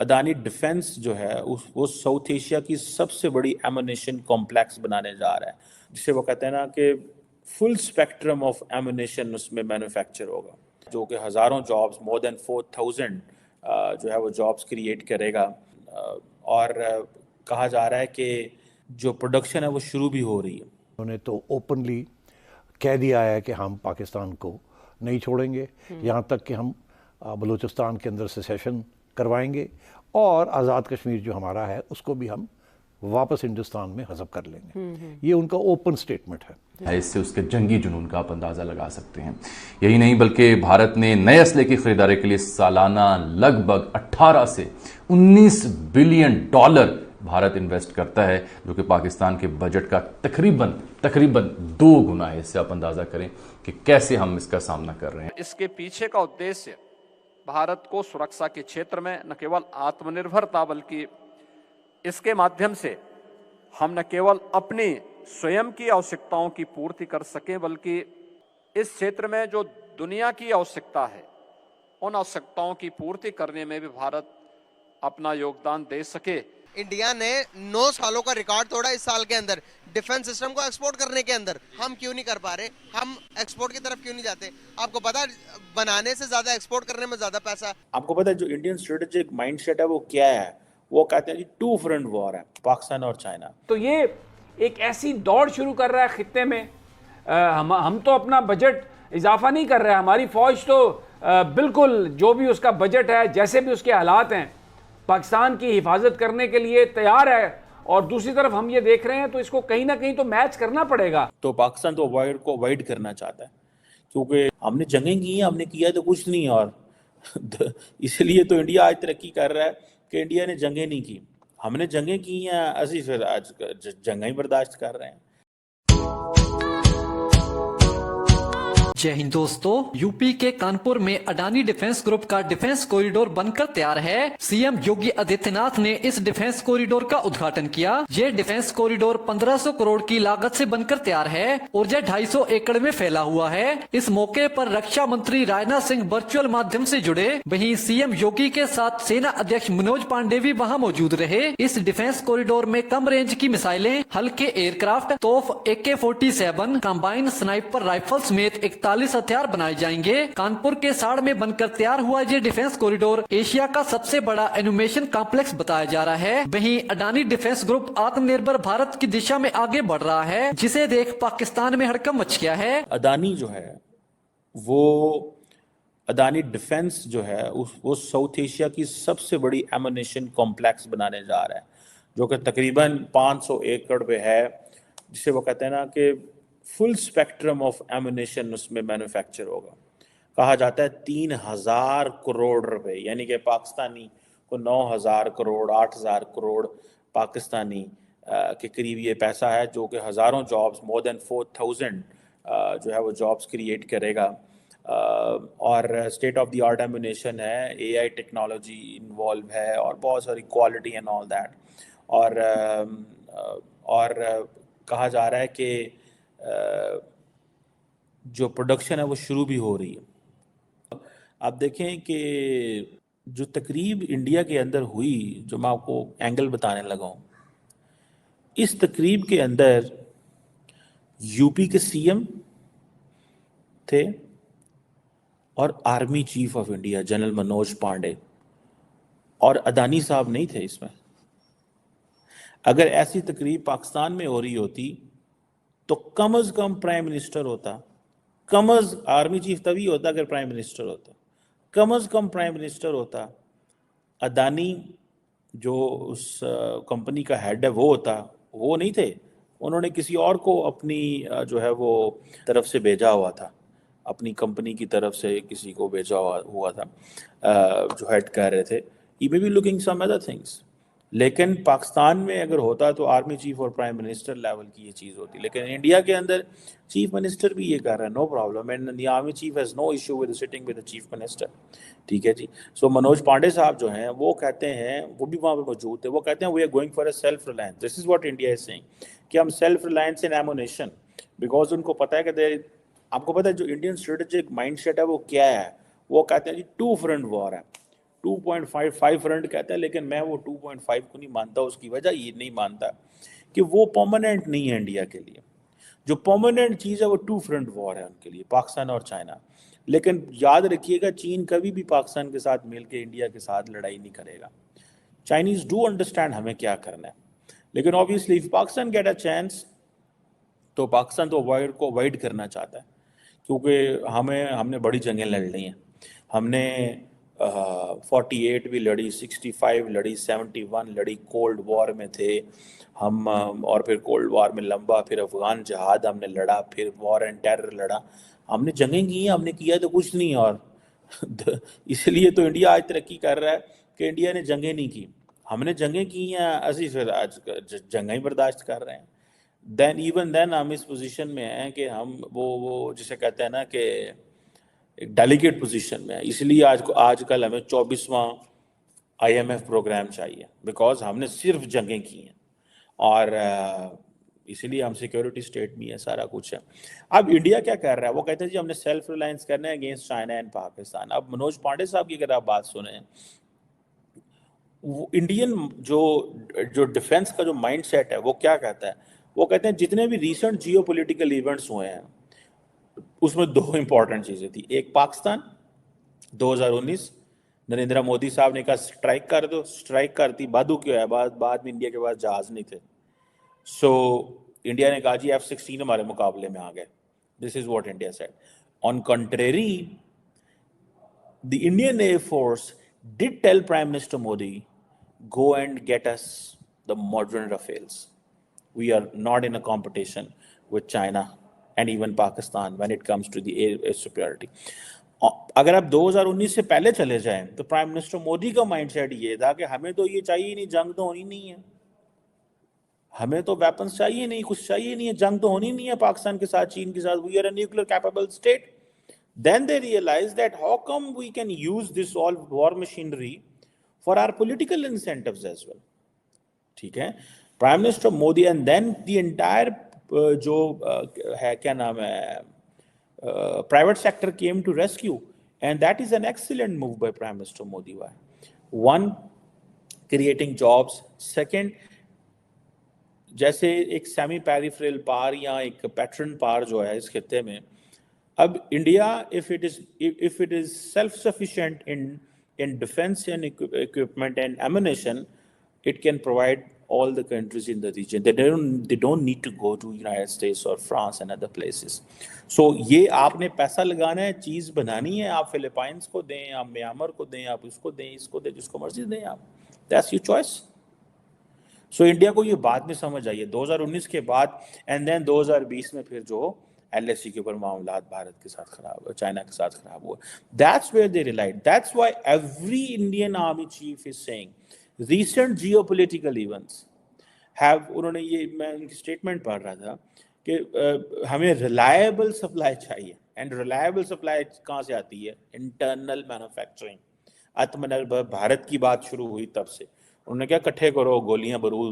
Adani defence जो है वो साउथ एशिया की सबसे बड़ी एमुनेशन कॉम्प्लेक्स बनाने जा रहा है, जिसे वो कहते हैं ना कि फुल स्पेक्ट्रम ऑफ एमुनेशन उसमें मैन्युफैक्चर होगा, जो कि हज़ारों जॉब्स, मोर देन 4,000 जो है वो जॉब्स क्रिएट करेगा। और कहा जा रहा है कि जो प्रोडक्शन है वो शुरू भी हो रही है। उन्होंने तो ओपनली कह दिया है कि हम पाकिस्तान को नहीं छोड़ेंगे, यहाँ तक कि हम बलूचिस्तान के अंदर सेसेशन करवाएंगे और आज़ाद कश्मीर जो हमारा है उसको भी हम वापस हिंदुस्तान में हज़ब कर लेंगे। ये उनका ओपन स्टेटमेंट है। इससे उसके जंगी जुनून का आप अंदाज़ा लगा सकते हैं। यही नहीं बल्कि भारत ने नए असले की खरीदारी के लिए सालाना लगभग 18 से 19 बिलियन डॉलर भारत इन्वेस्ट करता है, जो कि पाकिस्तान के बजट का तकरीबन 2 गुना है। इससे आप अंदाज़ा करें कि कैसे हम इसका सामना कर रहे हैं। इसके पीछे का उद्देश्य भारत को सुरक्षा के क्षेत्र में न केवल आत्मनिर्भरता, बल्कि इसके माध्यम से हम न केवल अपनी स्वयं की आवश्यकताओं की पूर्ति कर सकें, बल्कि इस क्षेत्र में जो दुनिया की आवश्यकता है उन आवश्यकताओं की पूर्ति करने में भी भारत अपना योगदान दे सके। इंडिया ने 9 सालों का रिकॉर्ड तोड़ा इस साल के अंदर डिफेंस सिस्टम को एक्सपोर्ट करने के अंदर। हम क्यों नहीं कर पा रहे? हम एक्सपोर्ट की तरफ क्यों नहीं जाते? आपको पता है बनाने से ज्यादा एक्सपोर्ट करने में ज्यादा पैसा। आपको पता है जो इंडियन स्ट्रेटेजिक माइंडसेट है वो क्या है? वो कहते हैं जी 2 फ्रंट वॉर है, पाकिस्तान और चाइना। तो ये एक ऐसी दौड़ शुरू कर रहा है खित्ते में। हम तो अपना बजट इजाफा नहीं कर रहे हैं, हमारी फौज तो बिल्कुल जो भी उसका बजट है, जैसे भी उसके हालात हैं, पाकिस्तान की हिफाजत करने के लिए तैयार है। और दूसरी तरफ हम ये देख रहे हैं, तो इसको कहीं ना कहीं तो मैच करना पड़ेगा। तो पाकिस्तान तो अवॉइड करना चाहता है, क्योंकि हमने जंगें की हैं, हमने किया तो कुछ नहीं। और इसलिए तो इंडिया आज तरक्की कर रहा है कि इंडिया ने जंगें नहीं की। हमने जंगें की हैं, असि फिर आज जंगें ही बर्दाश्त कर रहे हैं। जय हिंद दोस्तों, यूपी के कानपुर में अडानी डिफेंस ग्रुप का डिफेंस कॉरिडोर बनकर तैयार है। सीएम योगी आदित्यनाथ ने इस डिफेंस कॉरिडोर का उद्घाटन किया। ये डिफेंस कॉरिडोर 1500 करोड़ की लागत से बनकर तैयार है और यह 250 एकड़ में फैला हुआ है। इस मौके पर रक्षा मंत्री राजनाथ सिंह वर्चुअल माध्यम से जुड़े। वहीं सीएम योगी के साथ सेना अध्यक्ष मनोज पांडे भी वहां मौजूद रहे। इस डिफेंस कॉरिडोर में कम रेंज की मिसाइलें, हल्के एयरक्राफ्ट, तोफ AK-47, कंबाइन स्नाइपर राइफल समेत 41 हथियार बनाए जाएंगे। कानपुर के साड़ में बनकर तैयार हुआ ये डिफेंस कॉरिडोर एशिया का सबसे बड़ा एनिमेशन कॉम्प्लेक्स बताया जा रहा है। वहीं अडानी डिफेंस ग्रुप आत्मनिर्भर भारत की दिशा में आगे बढ़ रहा है, जिसे देख पाकिस्तान में हड़कंप मच गया है। अडानी जो है वो अडानी डिफेंस जो है वो साउथ एशिया की सबसे बड़ी एमुनेशन कॉम्प्लेक्स बनाने जा रहा है, जो कि तकरीबन 500 एकड़ पे है, जिसे वो कहते हैं ना कि फुल स्पेक्ट्रम ऑफ एमुनेशन उसमें मैन्युफैक्चर होगा। कहा जाता है 3,000 करोड़ रुपए, यानी कि पाकिस्तानी को 9,000 करोड़ 8,000 करोड़ पाकिस्तानी के करीब ये पैसा है, जो कि हज़ारों जॉब्स, मोर देन 4,000 जो है वो जॉब्स क्रिएट करेगा। और state of the art ammunition है, AI टेक्नोलॉजी इन्वॉल्व है और बहुत सारी क्वालिटी एंड ऑल दैट। और कहा जा रहा है कि जो प्रोडक्शन है वो शुरू भी हो रही है। आप देखें कि जो तकरीब इंडिया के अंदर हुई, जो मैं आपको एंगल बताने लगा हूँ, इस तकरीब के अंदर यूपी के CM थे और army chief of India general Manoj Pande, और अडानी साहब नहीं थे इसमें। अगर ऐसी तकरीब पाकिस्तान में हो रही होती तो कम अज कम प्राइम मिनिस्टर होता। आर्मी चीफ तभी होता अगर प्राइम मिनिस्टर होता, कम अज कम प्राइम मिनिस्टर होता। अडानी जो उस कंपनी का हेड है वो होता, वो नहीं थे। उन्होंने किसी और को अपनी जो है वो तरफ से भेजा हुआ था, अपनी कंपनी की तरफ से किसी को भेजा हुआ था जो हेड कर रहे थे। He may be looking some other things, लेकिन पाकिस्तान में अगर होता तो आर्मी चीफ और प्राइम मिनिस्टर लेवल की ये चीज़ होती। लेकिन इंडिया के अंदर चीफ मिनिस्टर भी ये कर रहा है, no problem, and the army chief has no issue with sitting with the chief minister. ठीक है जी। सो मनोज पांडे साहब जो हैं वो कहते हैं, वो भी वहाँ पे मौजूद थे, वो कहते हैं we are going for a self reliance. This is what India is saying कि हम self reliance in ammunition, because उनको पता है कि आपको पता है जो इंडियन स्ट्रेटेजिक माइंडसेट है वो क्या है? वो कहते हैं जी 2 फ्रंट वॉर है, 2.55 फ्रंट कहता है, लेकिन मैं वो 2.5 को नहीं मानता। उसकी वजह ये नहीं मानता कि वो परमानेंट नहीं है इंडिया के लिए। जो परमानेंट चीज़ है वो 2 फ्रंट वॉर है उनके लिए, पाकिस्तान और चाइना। लेकिन याद रखिएगा, चीन कभी भी पाकिस्तान के साथ मिलकर इंडिया के साथ लड़ाई नहीं करेगा। चाइनीज डू अंडरस्टैंड हमें क्या करना है, लेकिन obviously if Pakistan get a chance, तो पाकिस्तान तो अवॉइड करना चाहता है, क्योंकि हमने बड़ी जंगें लड़ ली हैं। हमने 48 भी लड़ी, 65 लड़ी, 71 लड़ी, कोल्ड वॉर में थे हम, और फिर कोल्ड वॉर में लंबा, फिर अफगान जहाद हमने लड़ा, फिर वॉर एंड टेरर लड़ा। हमने जंगें की हैं, हमने किया तो कुछ नहीं। और इसलिए तो इंडिया आज तरक्की कर रहा है कि इंडिया ने जंगें नहीं की। हमने जंगें की हैं, असी फिर आज जंगें ही बर्दाश्त कर रहे हैं। देन हम इस पोजीशन में हैं कि हम वो जिसे कहते हैं ना कि एक डेलिकेट पोजीशन में है। इसलिए आजकल हमें 24वां IMF प्रोग्राम चाहिए, बिकॉज हमने सिर्फ जंगें की हैं, और इसलिए हम सिक्योरिटी स्टेट में है, सारा कुछ है। अब इंडिया क्या कर रहा है, वो कहते हैं जी हमने सेल्फ रिलायंस करना है अगेंस्ट चाइना एंड पाकिस्तान। अब मनोज पांडे साहब की अगर आप बात सुने, वो इंडियन जो डिफेंस का जो माइंडसेट है वो क्या कहता है, वो कहते हैं जितने भी रिसेंट जियोपॉलिटिकल इवेंट्स हुए हैं उसमें 2 इंपॉर्टेंट चीज़ें थी। एक पाकिस्तान 2019, नरेंद्र मोदी साहब ने कहा स्ट्राइक कर दो, स्ट्राइक करती, बादू क्यों है, बाद में इंडिया के पास जहाज नहीं थे, सो इंडिया ने कहा जी F-16 हमारे मुकाबले में आ गए। This is what India said. On contrary, the Indian air force did tell Prime Minister Modi, go and get us the modern Rafales. We are not in a competition with China and even Pakistan when it comes to the air superiority. अगर आप 2019 से पहले चले जाएं तो prime minister Modi का mindset ये था कि हमें तो ये चाहिए नहीं, जंग तो होनी नहीं है, हमें तो वेपन्स चाहिए नहीं, कुछ चाहिए नहीं है, जंग तो होनी नहीं है पाकिस्तान के साथ, चीन के साथ, we are a nuclear capable state. Then they realized that how come we can use this all war machinery for our political incentives as well. ठीक है, prime minister Modi and then the entire जो है क्या नाम है private sector came to rescue, and that is an excellent move by prime minister Modi. One, creating jobs. Second, जैसे एक semi peripheral पार या एक पैटर्न पार जो है इस खित्ते में, अब India if it is self sufficient in defence and equipment and ammunition, it can provide all the countries in the region. They don't need to go to United States or France and other places. So ये आपने पैसा लगाना है, चीज़ बनानी है, आप Philippines को दें, आप म्यांमार को दें, आप इसको दें, इसको दें, जिसको मर्जी दें आप, that's your choice. So India को ये बात में समझ आई है 2019 के बाद, एंड देन 2020 में फिर जो LAC के ऊपर मामला भारत के साथ खराब हुआ, चाइना के साथ खराब हुआ, that's where they relied. That's why every Indian army chief is saying recent geopolitical events have, उन्होंने ये, मैं उनकी स्टेटमेंट पढ़ रहा था कि हमें रिलायबल सप्लाई चाहिए, एंड रिलायबल सप्लाई कहाँ से आती है, इंटरनल मैन्युफैक्चरिंग। आत्मनिर्भर भारत की बात शुरू हुई तब से उन्होंने क्या, इकट्ठे करो गोलियां बारूद,